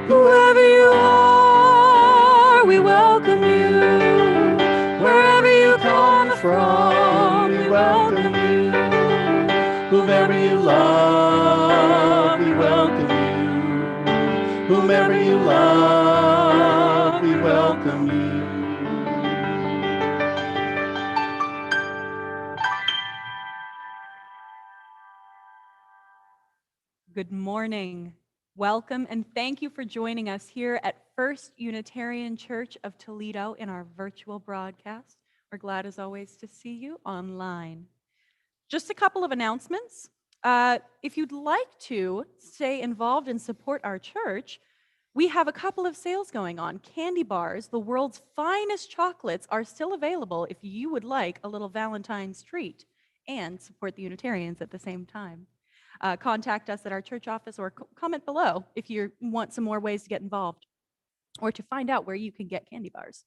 Whoever you are, we welcome you. Wherever you come from, we welcome you. Whomever you love, we welcome you. Whomever you love, we welcome you. Good morning. Welcome and thank you for joining us here at First Unitarian Church of Toledo in our virtual broadcast. We're glad as always to see you online. Just a couple of announcements. If you'd like to stay involved and support our church, we have a couple of sales going on. Candy bars, the world's finest chocolates, are still available if you would like a little Valentine's treat and support the Unitarians at the same time. Contact us at our church office or comment below if you want some more ways to get involved or to find out where you can get candy bars.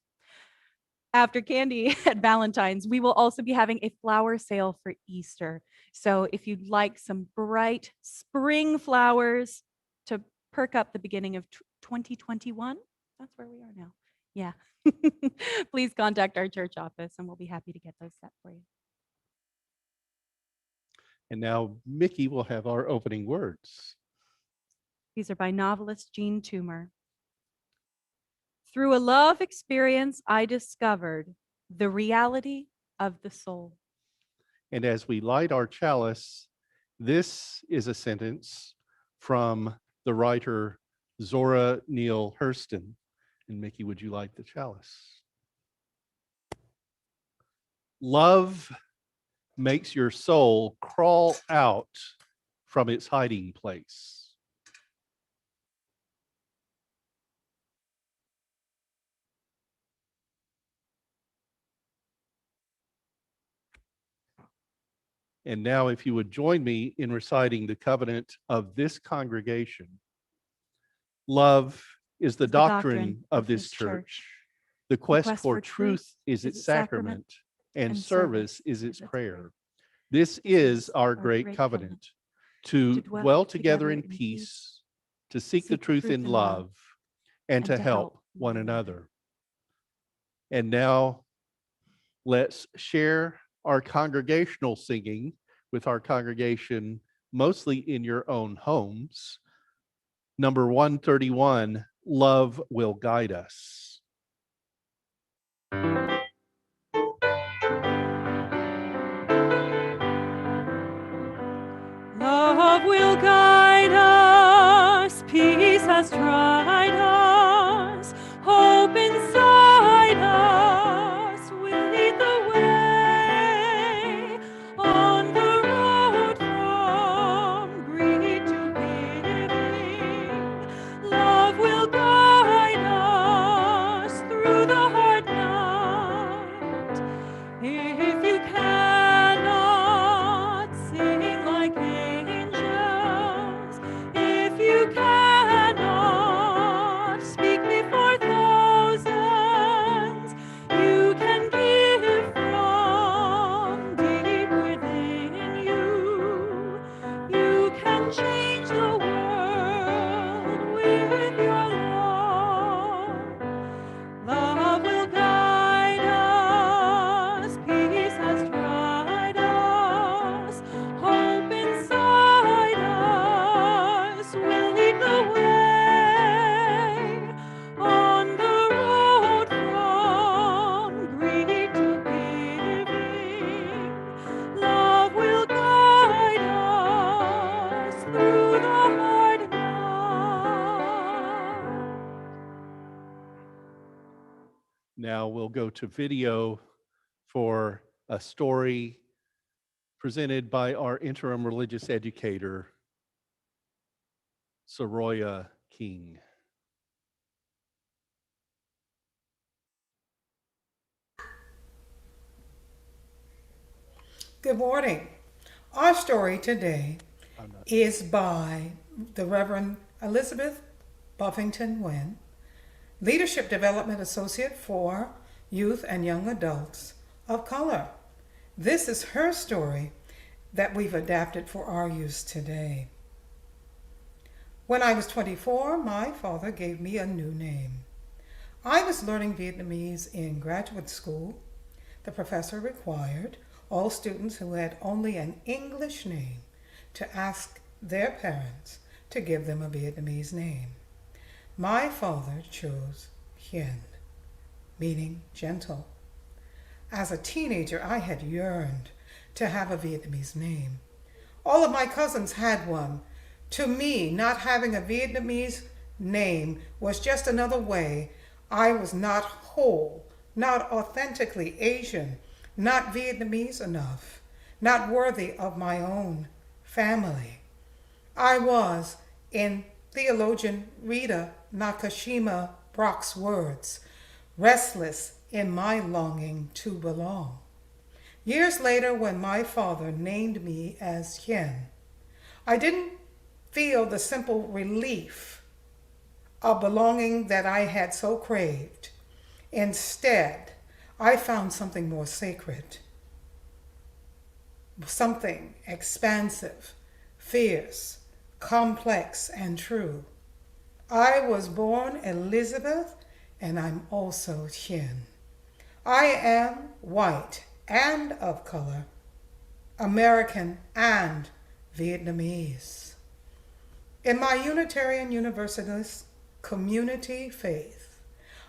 After candy at Valentine's, we will also be having a flower sale for Easter. So if you'd like some bright spring flowers to perk up the beginning of 2021, that's where we are now. Yeah. Please contact our church office and we'll be happy to get those set for you. And now Mickey will have our opening words. These are by novelist Jean Toomer. Through a love experience, I discovered the reality of the soul. And as we light our chalice, this is a sentence from the writer Zora Neale Hurston. And Mickey, would you light the chalice? Love makes your soul crawl out from its hiding place. And now, if you would join me in reciting the covenant of this congregation. Love is the doctrine of this church. The quest for truth is its sacrament, and service is its prayer. This is our great covenant, to dwell together in peace, to seek the truth in love, and to help one another. And now let's share our congregational singing with our congregation, mostly in your own homes. Number 131, Love Will Guide Us. Love will guide us, peace has tried us, hope inside us will lead the way on the road from greed to giving. Love will guide us through the hard night. If you cannot sing like angels, if you cannot speak before thousands, you can give from deep within you. You can change the world with your love. Love will guide us, peace has tried us, hope inside us will lead the way on the road from greed to giving. Love will guide us through the hard night. Now we'll go to video for a story presented by our interim religious educator, Soroya King. Good morning. Our story today is by the Reverend Elizabeth Buffington Wynn, Leadership Development Associate for Youth and Young Adults of Color. This is her story that we've adapted for our use today. When I was 24, my father gave me a new name. I was learning Vietnamese in graduate school. The professor required all students who had only an English name to ask their parents to give them a Vietnamese name. My father chose Hien, meaning gentle. As a teenager, I had yearned to have a Vietnamese name. All of my cousins had one. To me, not having a Vietnamese name was just another way I was not whole, not authentically Asian, not Vietnamese enough, not worthy of my own family. I was, in theologian Rita Nakashima Brock's words, restless in my longing to belong. Years later, when my father named me as Hien, I didn't feel the simple relief of belonging that I had so craved. Instead, I found something more sacred, something expansive, fierce, complex, and true. I was born Elizabeth, and I'm also Hien. I am white and of color, American and Vietnamese. In my Unitarian Universalist community faith,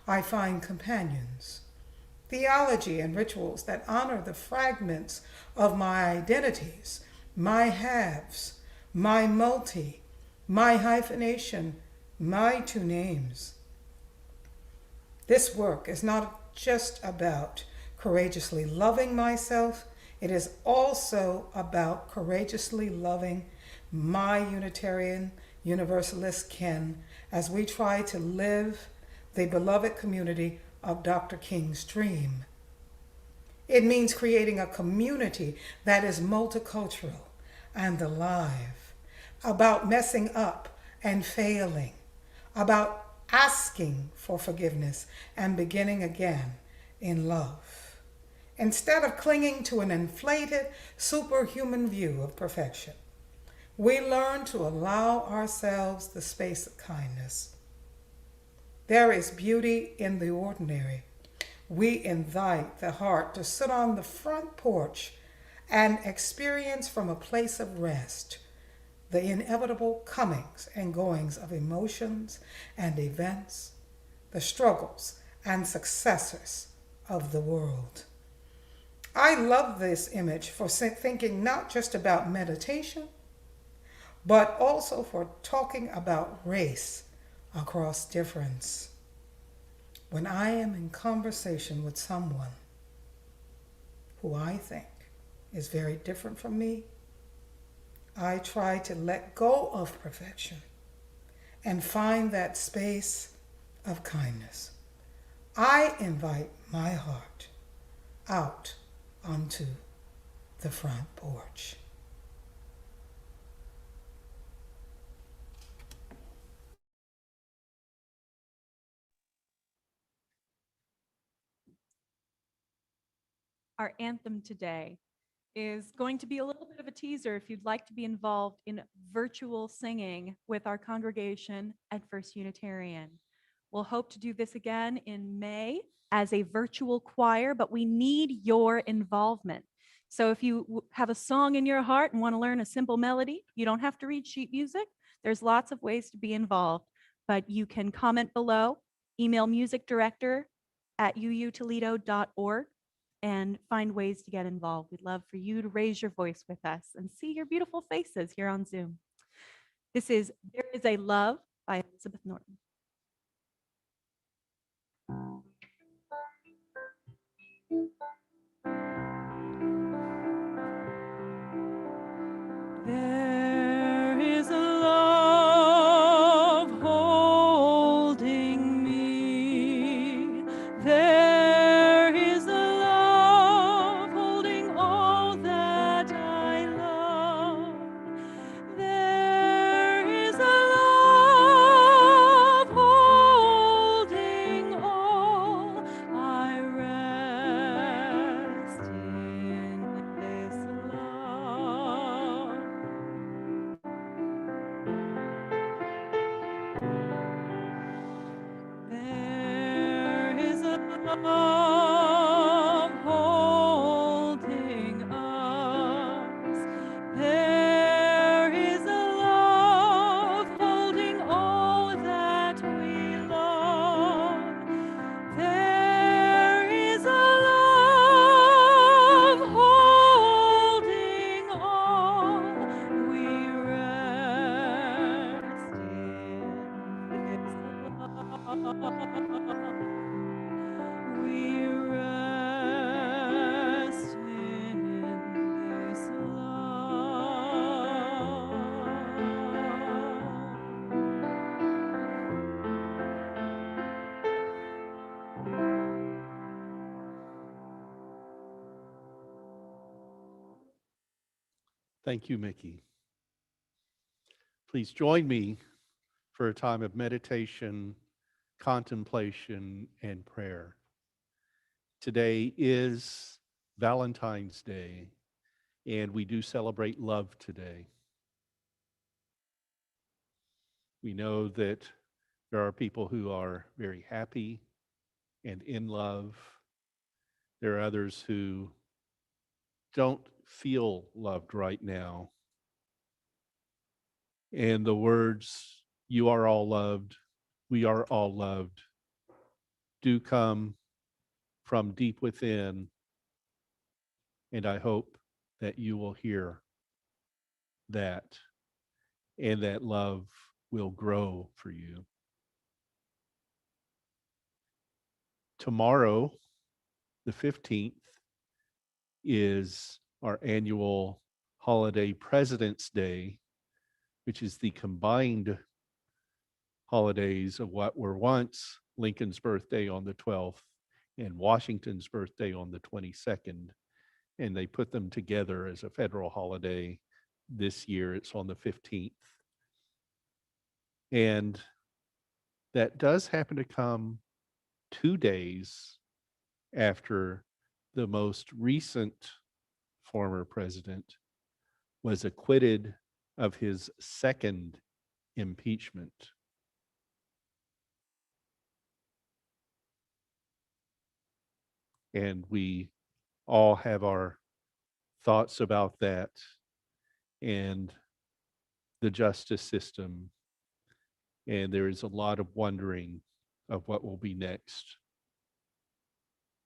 I find companions, theology and rituals that honor the fragments of my identities, my halves, my multi, my hyphenation, my two names. This work is not just about courageously loving myself, it is also about courageously loving my Unitarian Universalist kin as we try to live the beloved community of Dr. King's dream. It means creating a community that is multicultural and alive, about messing up and failing, about asking for forgiveness and beginning again in love, instead of clinging to an inflated, superhuman view of perfection. we learn to allow ourselves the space of kindness. There is beauty in the ordinary. We invite the heart to sit on the front porch and experience from a place of rest the inevitable comings and goings of emotions and events, the struggles and successes of the world. I love this image for thinking not just about meditation, but also for talking about race across difference. When I am in conversation with someone who I think is very different from me, I try to let go of perfection and find that space of kindness. I invite my heart out onto the front porch. Our anthem today is going to be a little bit of a teaser if you'd like to be involved in virtual singing with our congregation at First Unitarian. We'll hope to do this again in May as a virtual choir, but we need your involvement. So if you have a song in your heart and want to learn a simple melody, you don't have to read sheet music. There's lots of ways to be involved, but you can comment below, email musicdirector@uutoledo.org, and find ways to get involved. We'd love for you to raise your voice with us and see your beautiful faces here on Zoom. This is There Is a Love by Elizabeth Norton. There is a love holding me. There is a love holding all that I love. There is a love holding all. I rest in this love. There is a love holding us. There is a love holding all that we love. There is a love holding all. We rest in this love. We rest in this love. Thank you, Mickey. Please join me for a time of meditation, contemplation, and prayer. Today is Valentine's Day, and we do celebrate love today. We know that there are people who are very happy and in love. There are others who don't feel loved right now. And the words, "You are all loved, we are all loved," do come from deep within. And I hope that you will hear that and that love will grow for you. Tomorrow, the 15th, is our annual holiday President's Day, which is the combined holidays of what were once Lincoln's birthday on the 12th and Washington's birthday on the 22nd. And they put them together as a federal holiday. This year, it's on the 15th. And that does happen to come 2 days after the most recent former president was acquitted of his second impeachment. And we all have our thoughts about that and the justice system. And there is a lot of wondering of what will be next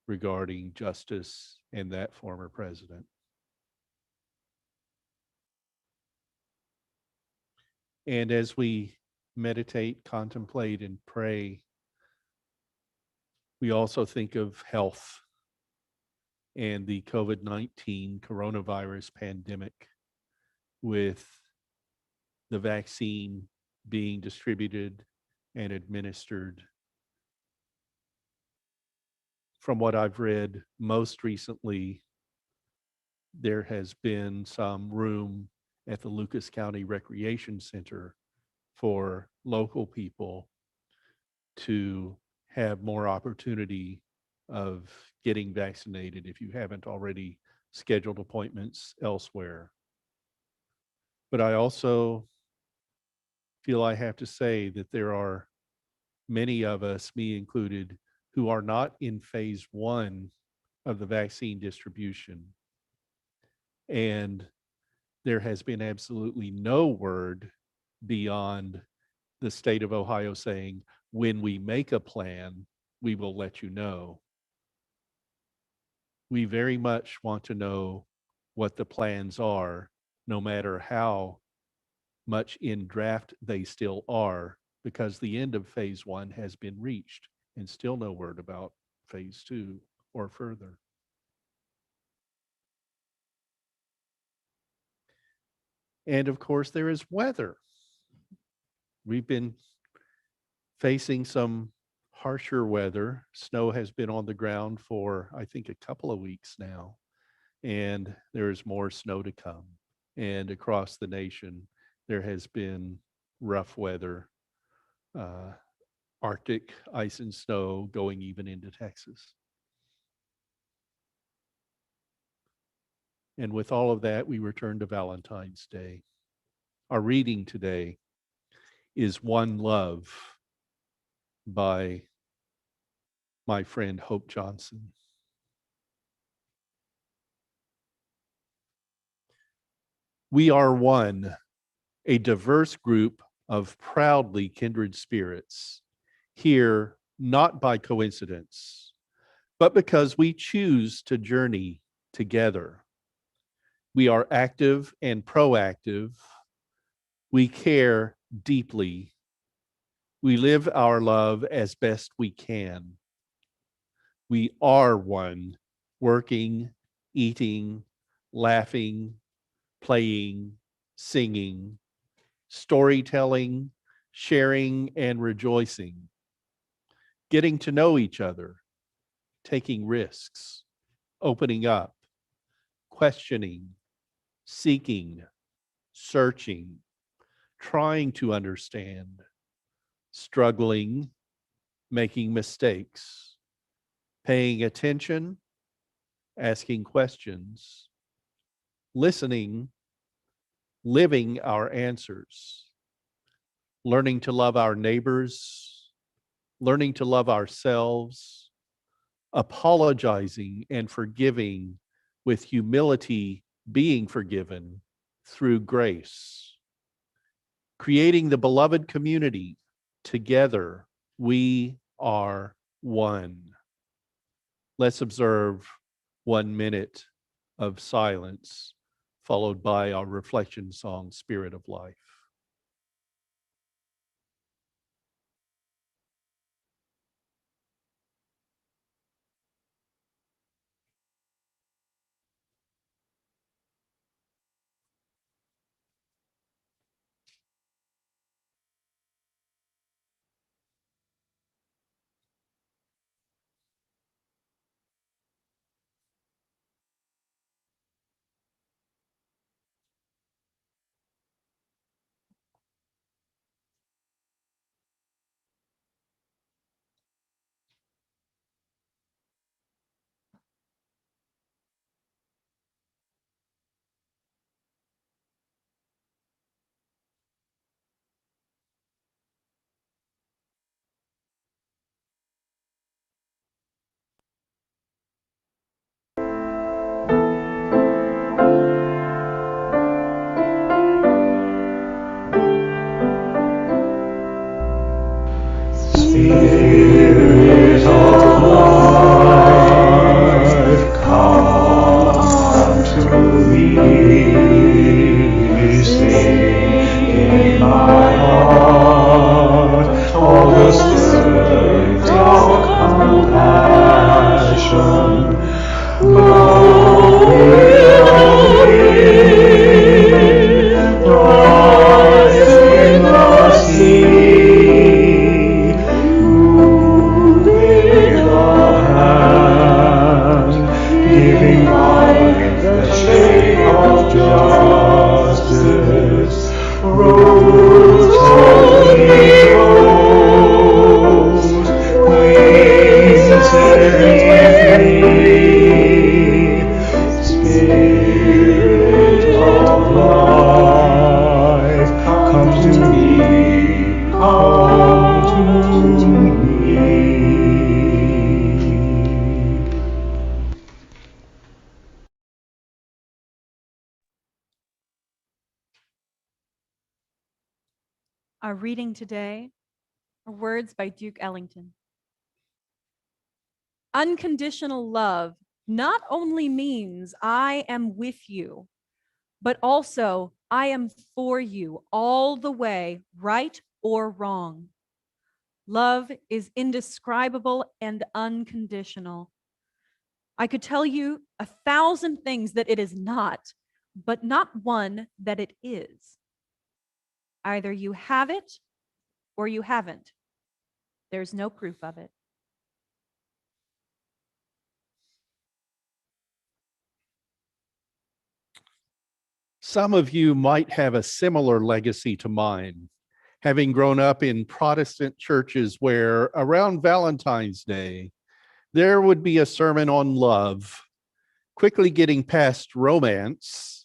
regarding justice and that former president. And as we meditate, contemplate, and pray, we also think of health and the COVID-19 coronavirus pandemic, with the vaccine being distributed and administered. From what I've read, most recently, there has been some room at the Lucas County Recreation Center for local people to have more opportunity of getting vaccinated if you haven't already scheduled appointments elsewhere. But I also feel I have to say that there are many of us, me included, who are not in phase one of the vaccine distribution. And there has been absolutely no word beyond the state of Ohio saying, when we make a plan, we will let you know. We very much want to know what the plans are, no matter how much in draft they still are, because the end of phase one has been reached and still no word about phase two or further. And of course, there is weather. We've been facing some harsher weather. Snow has been on the ground for, I think, a couple of weeks now, and there is more snow to come. And across the nation, there has been rough weather, Arctic ice and snow going even into Texas. And with all of that, we return to Valentine's Day. Our reading today is One Love by my friend Hope Johnson. We are one, a diverse group of proudly kindred spirits, here not by coincidence, but because we choose to journey together. We are active and proactive. We care deeply. We live our love as best we can. We are one, working, eating, laughing, playing, singing, storytelling, sharing, and rejoicing, getting to know each other, taking risks, opening up, questioning, seeking, searching, trying to understand, struggling, making mistakes, paying attention, asking questions, listening, living our answers, learning to love our neighbors, learning to love ourselves, apologizing and forgiving with humility, being forgiven through grace, creating the beloved community. Together, we are one. Let's observe 1 minute of silence, followed by our reflection song, Spirit of Life. Our reading today are words by Duke Ellington. Unconditional love not only means I am with you, but also I am for you all the way, right or wrong. Love is indescribable and unconditional. I could tell you 1,000 things that it is not, but not one that it is. Either you have it or you haven't. There's no proof of it. Some of you might have a similar legacy to mine, having grown up in Protestant churches where around Valentine's Day, there would be a sermon on love, quickly getting past romance,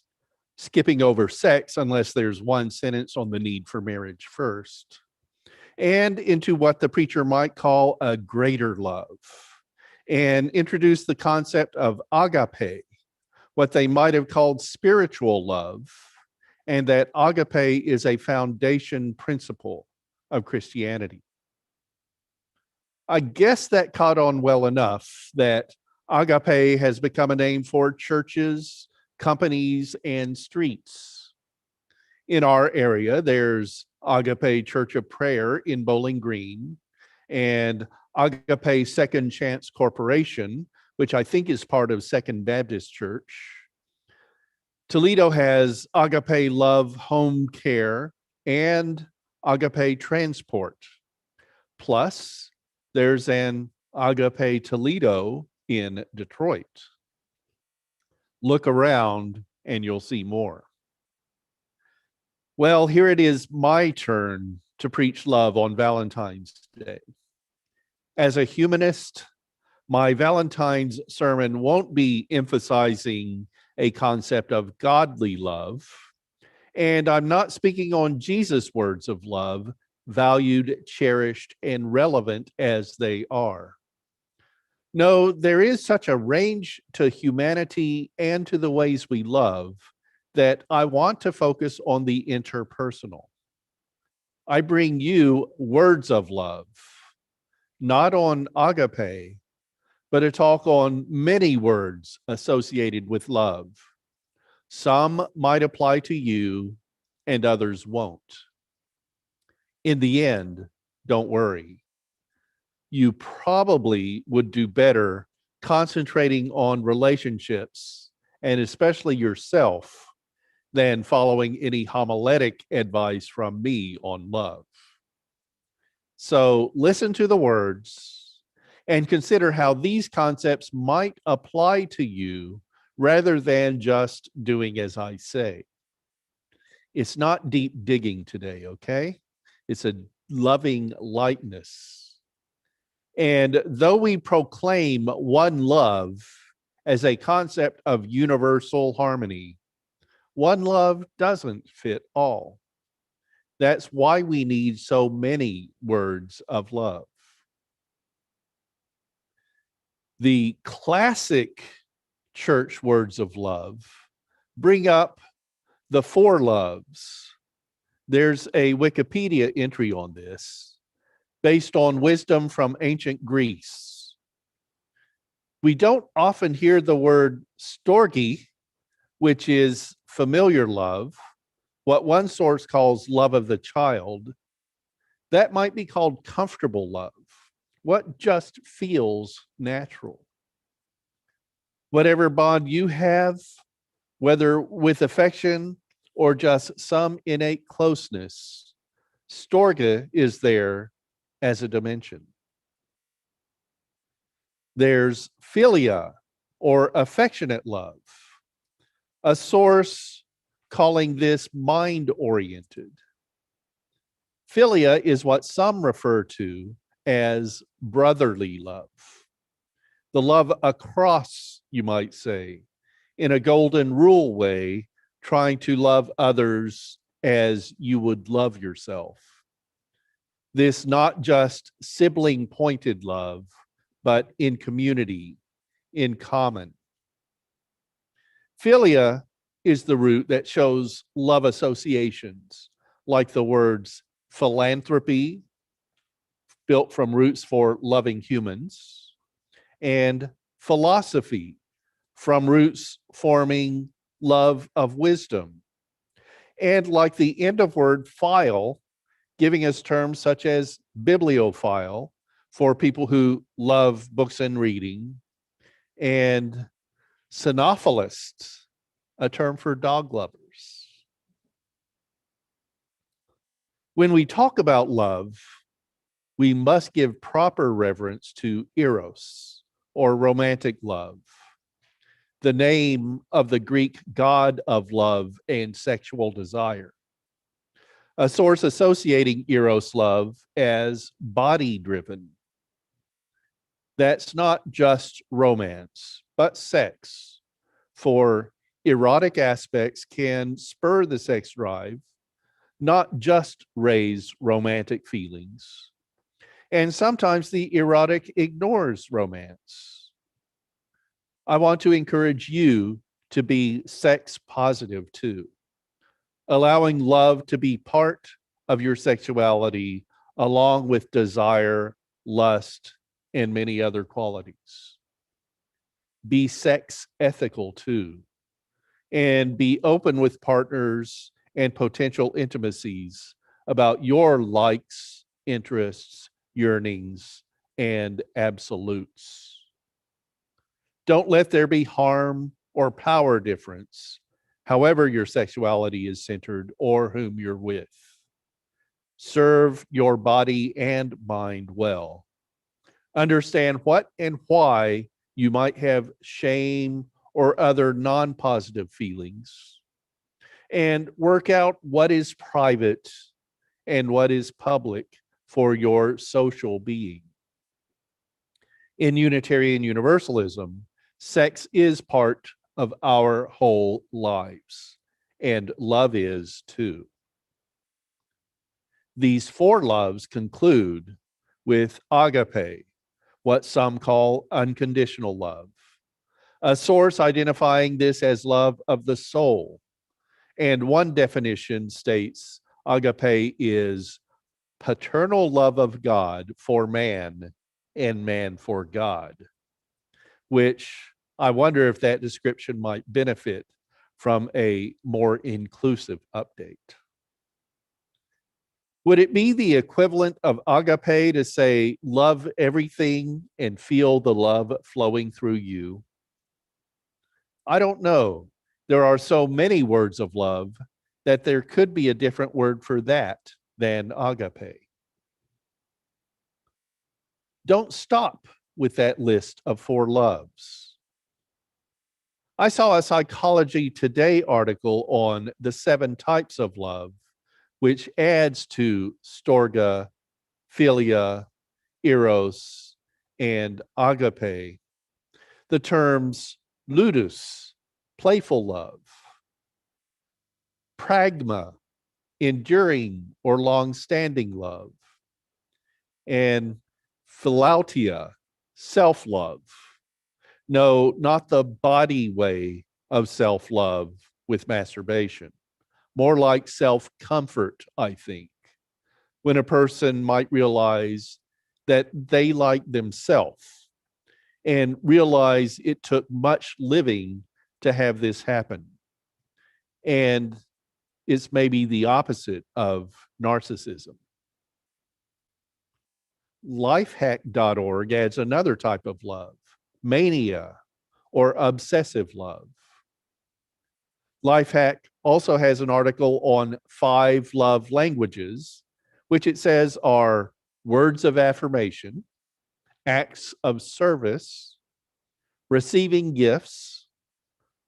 skipping over sex unless there's one sentence on the need for marriage first, and into what the preacher might call a greater love, and introduce the concept of agape, what they might have called spiritual love, and that agape is a foundation principle of Christianity. I guess that caught on well enough that agape has become a name for churches, companies, and streets. In our area, there's Agape Church of Prayer in Bowling Green and Agape Second Chance Corporation, which I think is part of Second Baptist Church. Toledo has Agape Love Home Care and Agape Transport. Plus, there's an Agape Toledo in Detroit. Look around and you'll see more. Well, here it is my turn to preach love on Valentine's Day. As a humanist, my Valentine's sermon won't be emphasizing a concept of godly love, and I'm not speaking on Jesus' words of love, valued, cherished, and relevant as they are. No, there is such a range to humanity and to the ways we love that I want to focus on the interpersonal. I bring you words of love, not on agape, but a talk on many words associated with love. Some might apply to you and others won't. In the end, don't worry. You probably would do better concentrating on relationships and especially yourself than following any homiletic advice from me on love. So listen to the words and consider how these concepts might apply to you rather than just doing as I say. It's not deep digging today, okay? It's a loving lightness. And though we proclaim one love as a concept of universal harmony, one love doesn't fit all. That's why we need so many words of love. The classic church words of love bring up the four loves. There's a Wikipedia entry on this based on wisdom from ancient Greece. We don't often hear the word storge, which is familiar love, what one source calls love of the child. That might be called comfortable love, what just feels natural. Whatever bond you have, whether with affection or just some innate closeness, storge is there as a dimension. There's philia, or affectionate love, a source calling this mind-oriented. Philia is what some refer to as brotherly love. The love across, you might say, in a golden rule way, trying to love others as you would love yourself. This not just sibling-pointed love, but in community, in common. Philia is the root that shows love associations, like the words philanthropy, built from roots for loving humans, and philosophy, from roots forming love of wisdom. And like the end of word phile, giving us terms such as bibliophile for people who love books and reading, and cynophilists, a term for dog lovers. When we talk about love, we must give proper reverence to eros, or romantic love, the name of the Greek god of love and sexual desire. A source associating eros love as body-driven. That's not just romance, but sex, for erotic aspects can spur the sex drive, not just raise romantic feelings. And sometimes the erotic ignores romance. I want to encourage you to be sex positive too, allowing love to be part of your sexuality along with desire, lust, and many other qualities. Be sex ethical too, and be open with partners and potential intimacies about your likes, interests, yearnings, and absolutes. Don't let there be harm or power difference, however your sexuality is centered or whom you're with. Serve your body and mind well. Understand what and why you might have shame or other non-positive feelings, and work out what is private and what is public for your social being. In Unitarian Universalism, sex is part of our whole lives, and love is too. These four loves conclude with agape, what some call unconditional love, a source identifying this as love of the soul. And one definition states agape is paternal love of God for man and man for God, which I wonder if that description might benefit from a more inclusive update. Would it be the equivalent of agape to say, love everything and feel the love flowing through you? I don't know. There are so many words of love that there could be a different word for that than agape. Don't stop with that list of four loves. I saw a Psychology Today article on the 7 types of love, which adds to storge, philia, eros, and agape, the terms ludus, playful love, pragma, enduring or long-standing love, and philautia, self-love. No, not the body way of self-love with masturbation. More like self-comfort, I think, when a person might realize that they like themselves and realize it took much living to have this happen. And it's maybe the opposite of narcissism. Lifehack.org adds another type of love, mania or obsessive love. Lifehack also has an article on 5 love languages, which it says are words of affirmation, acts of service, receiving gifts,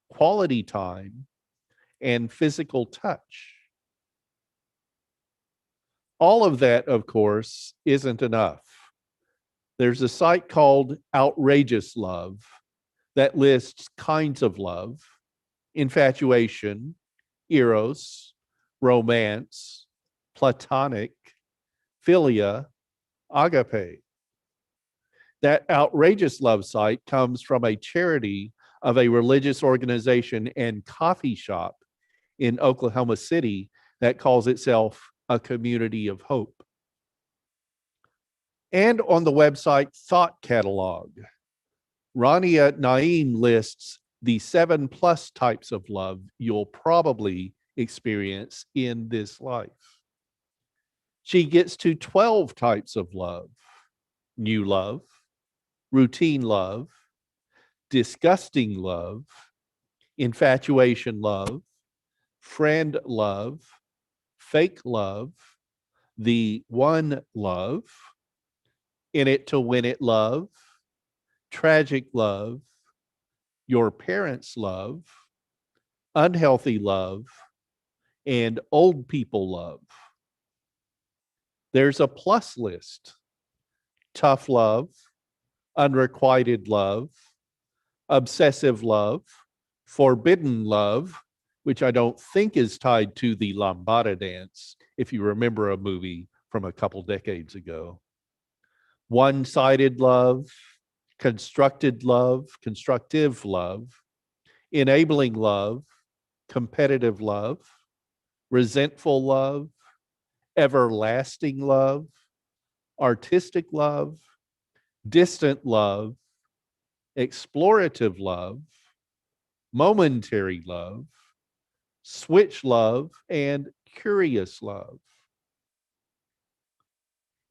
quality time, and physical touch. All of that, of course, isn't enough. There's a site called Outrageous Love that lists kinds of love: infatuation, eros, romance, platonic, philia, agape. That Outrageous Love site comes from a charity of a religious organization and coffee shop in Oklahoma City that calls itself a community of hope. And on the website Thought Catalog, Rania Naeem lists the 7+ types of love you'll probably experience in this life. She gets to 12 types of love: new love, routine love, disgusting love, infatuation love, friend love, fake love, the one love, in it to win it love, tragic love, your parents' love, unhealthy love, and old people love. There's a plus list: tough love, unrequited love, obsessive love, forbidden love, which I don't think is tied to the lambada dance, if you remember a movie from a couple decades ago, one-sided love, constructive love, enabling love, competitive love, resentful love, everlasting love, artistic love, distant love, explorative love, momentary love, switch love, and curious love.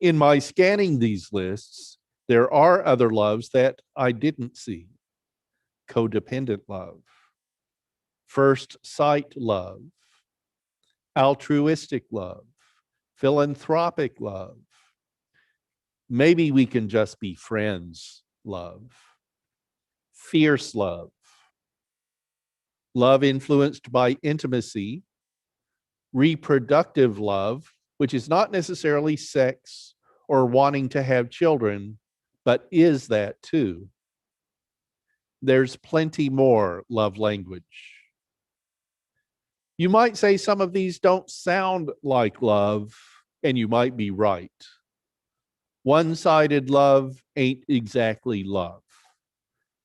In my scanning these lists, there are other loves that I didn't see: codependent love, first sight love, altruistic love, philanthropic love, maybe we can just be friends love, fierce love, love influenced by intimacy, reproductive love, which is not necessarily sex or wanting to have children, but is that too. There's plenty more love language. You might say some of these don't sound like love, and you might be right. One-sided love ain't exactly love.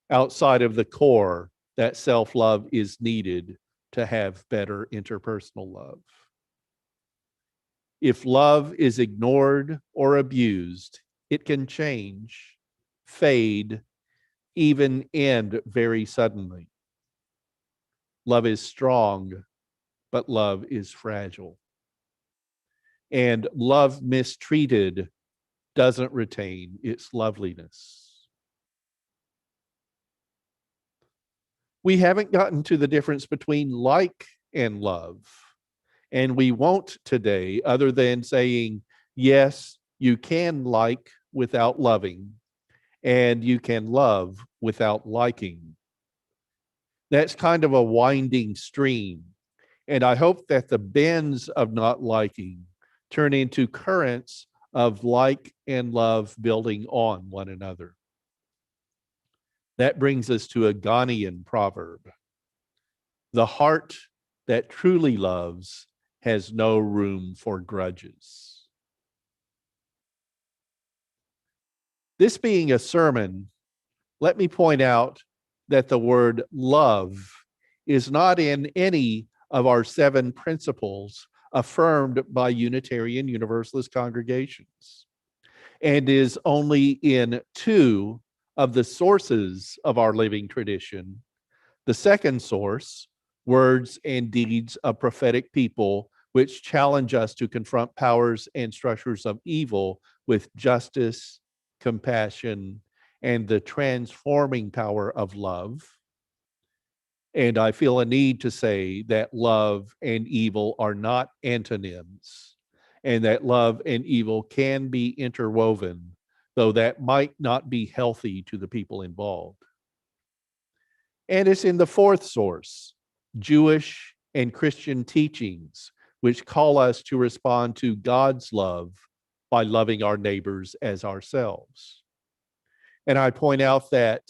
Outside of the core, that self-love is needed to have better interpersonal love. If love is ignored or abused, it can change, fade, even end very suddenly. Love is strong, but love is fragile. And love mistreated doesn't retain its loveliness. We haven't gotten to the difference between like and love. And we won't today, other than saying, yes, you can like without loving, and you can love without liking. That's kind of a winding stream. And I hope that the bends of not liking turn into currents of like and love building on one another. That brings us to a Ghanaian proverb: the heart that truly loves has no room for grudges. This being a sermon, let me point out that the word love is not in any of our 7 principles affirmed by Unitarian Universalist congregations, and is only in 2 of the sources of our living tradition. The second source, Words and Deeds of Prophetic People, which challenge us to confront powers and structures of evil with justice, compassion, and the transforming power of love. And I feel a need to say that love and evil are not antonyms, and that love and evil can be interwoven, though that might not be healthy to the people involved. And it's in the fourth source, Jewish and Christian teachings, which call us to respond to God's love by loving our neighbors as ourselves. And I point out that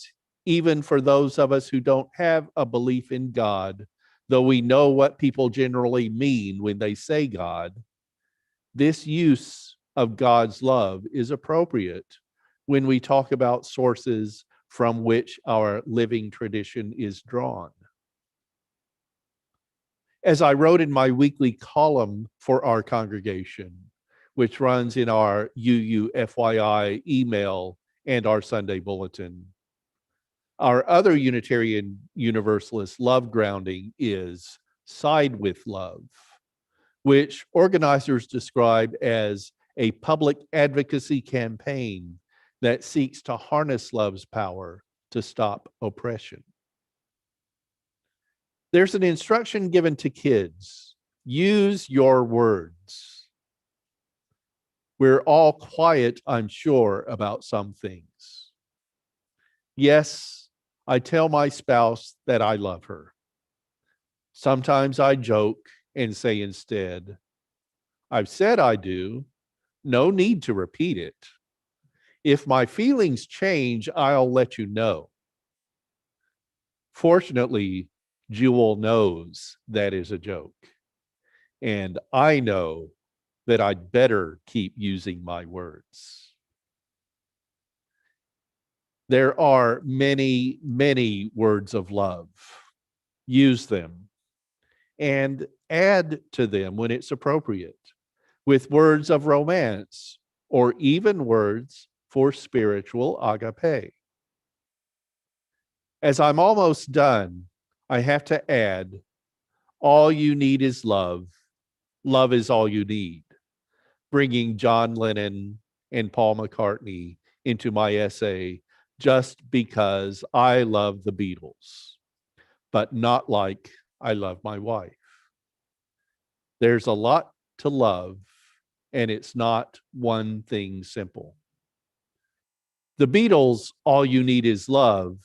even for those of us who don't have a belief in God, though we know what people generally mean when they say God, this use of God's love is appropriate when we talk about sources from which our living tradition is drawn. As I wrote in my weekly column for our congregation, which runs in our UUFYI email and our Sunday bulletin, our other Unitarian Universalist love grounding is Side with Love, which organizers describe as a public advocacy campaign that seeks to harness love's power to stop oppression. There's an instruction given to kids: use your words. We're all quiet, I'm sure, about some things. Yes, I tell my spouse that I love her. Sometimes I joke and say instead, I've said I do, no need to repeat it. If my feelings change, I'll let you know. Fortunately, Jewel knows that is a joke, and I know that I'd better keep using my words. There are many, many words of love. Use them and add to them when it's appropriate with words of romance or even words for spiritual agape. As I'm almost done, I have to add, all you need is love. Love is all you need. Bringing John Lennon and Paul McCartney into my essay just because I love the Beatles, but not like I love my wife. There's a lot to love, and it's not one thing simple. The Beatles' All You Need Is Love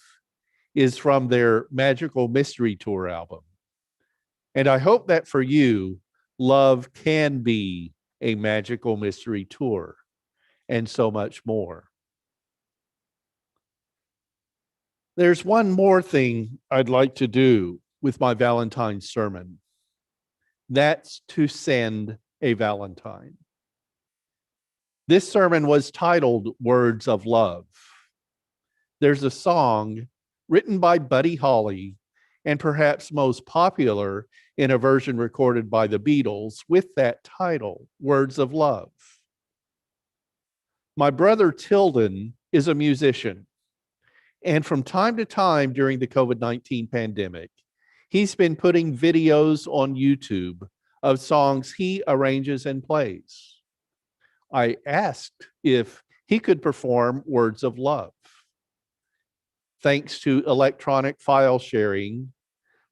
is from their Magical Mystery Tour album. And I hope that for you, love can be a magical mystery tour and so much more. There's one more thing I'd like to do with my Valentine's sermon. That's to send a Valentine. This sermon was titled Words of Love. There's a song written by Buddy Holly, and perhaps most popular in a version recorded by the Beatles with that title, Words of Love. My brother Tilden is a musician, and from time to time during the COVID-19 pandemic, he's been putting videos on YouTube of songs he arranges and plays. I asked if he could perform Words of Love. Thanks to electronic file sharing,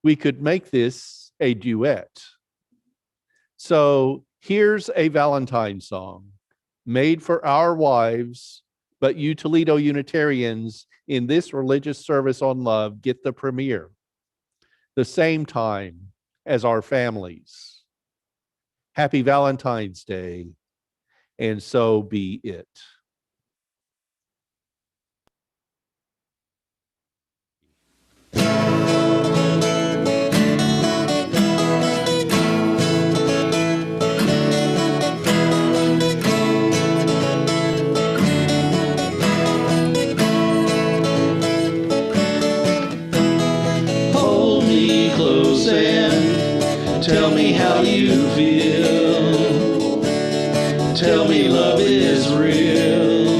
we could make this a duet. So here's a Valentine song made for our wives, but you Toledo Unitarians in this religious service on love get the premiere, the same time as our families. Happy Valentine's Day, and so be it. Tell me how you feel. Tell me love is real.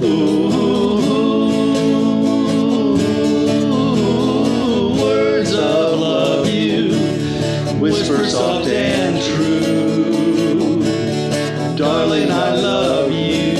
Ooh, words of love you whisper soft and true. Darling, I love you.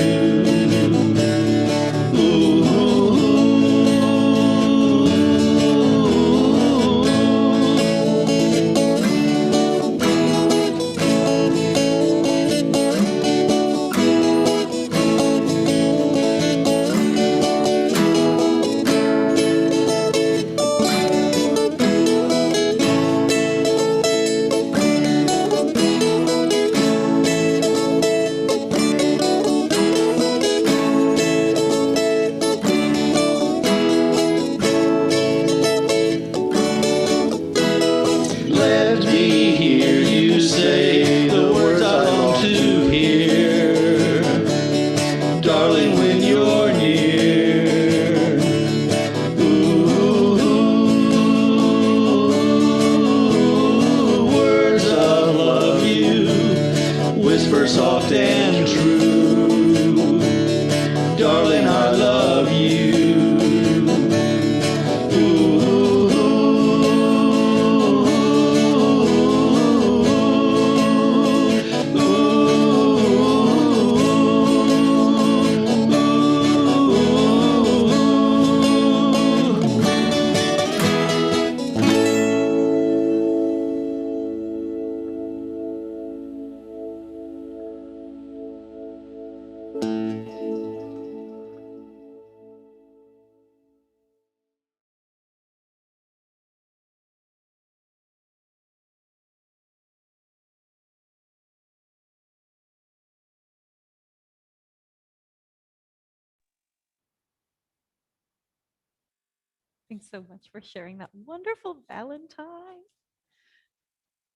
Thanks so much for sharing that wonderful Valentine.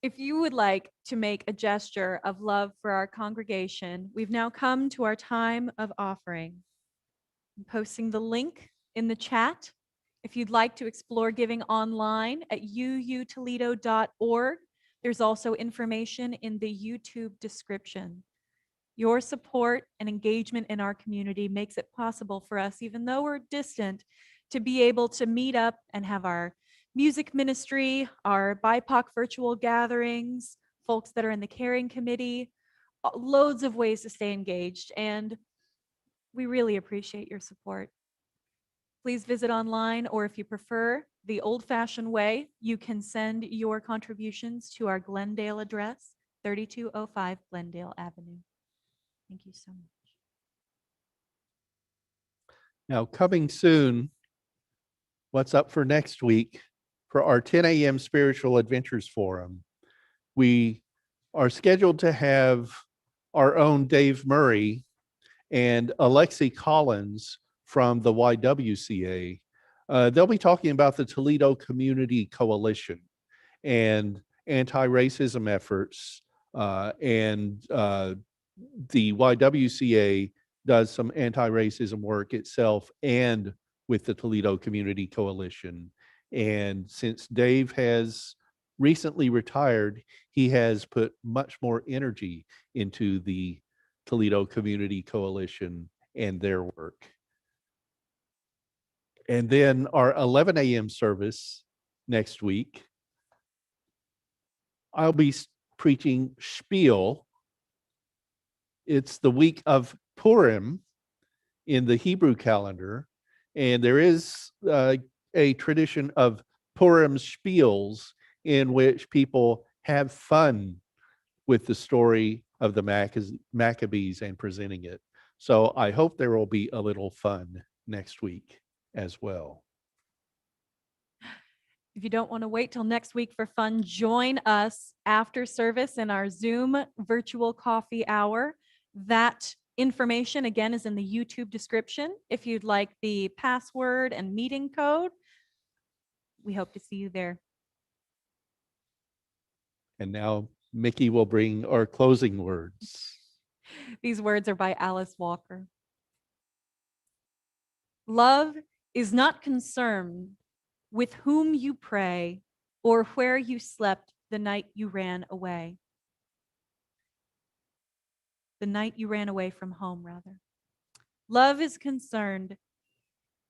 If you would like to make a gesture of love for our congregation, we've now come to our time of offering. I'm posting the link in the chat. If you'd like to explore giving online at uutoledo.org, there's also information in the YouTube description. Your support and engagement in our community makes it possible for us, even though we're distant, to be able to meet up and have our music ministry, our BIPOC virtual gatherings, folks that are in the caring committee, loads of ways to stay engaged, and we really appreciate your support. Please visit online, or if you prefer the old-fashioned way, you can send your contributions to our Glendale address, 3205 Glendale Avenue. Thank you so much. Now, coming soon, what's up for next week for our 10 a.m. Spiritual Adventures Forum? We are scheduled to have our own Dave Murray and Alexi Collins from the YWCA. They'll be talking about the Toledo Community Coalition and anti-racism efforts, and the YWCA does some anti-racism work itself and with the Toledo Community Coalition. And since Dave has recently retired, he has put much more energy into the Toledo Community Coalition and their work. And then our 11 a.m. service next week, I'll be preaching Spiel. It's the week of Purim in the Hebrew calendar, and there is a tradition of Purim Spiels in which people have fun with the story of the Maccabees and presenting it. So I hope there will be a little fun next week as well. If you don't want to wait till next week for fun, join us after service in our Zoom virtual coffee hour. That information, again, is in the YouTube description. If you'd like the password and meeting code, we hope to see you there. And now Mickey will bring our closing words. These words are by Alice Walker. Love is not concerned with whom you pray or where you slept the night you ran away. The night you ran away from home, rather. Love is concerned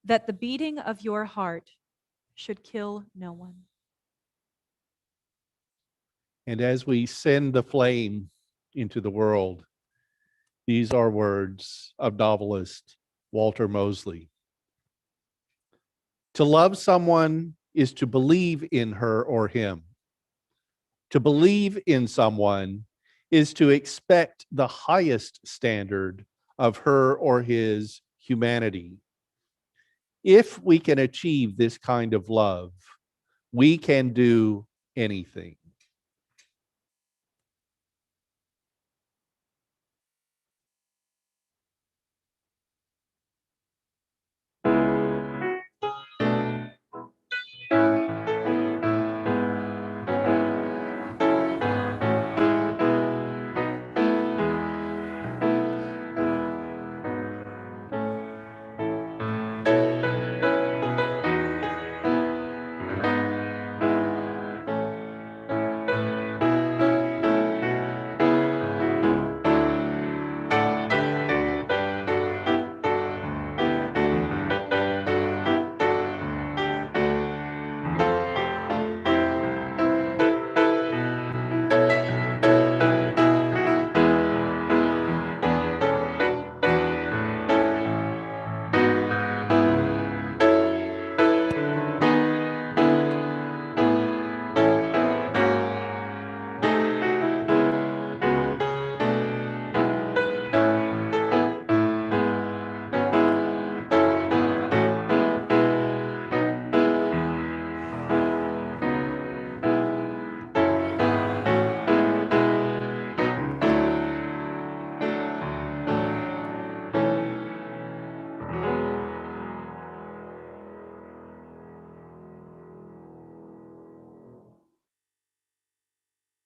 that the beating of your heart should kill no one. And as we send the flame into the world, these are words of novelist Walter Mosley. To love someone is to believe in her or him. To believe in someone is to expect the highest standard of her or his humanity. If we can achieve this kind of love, we can do anything.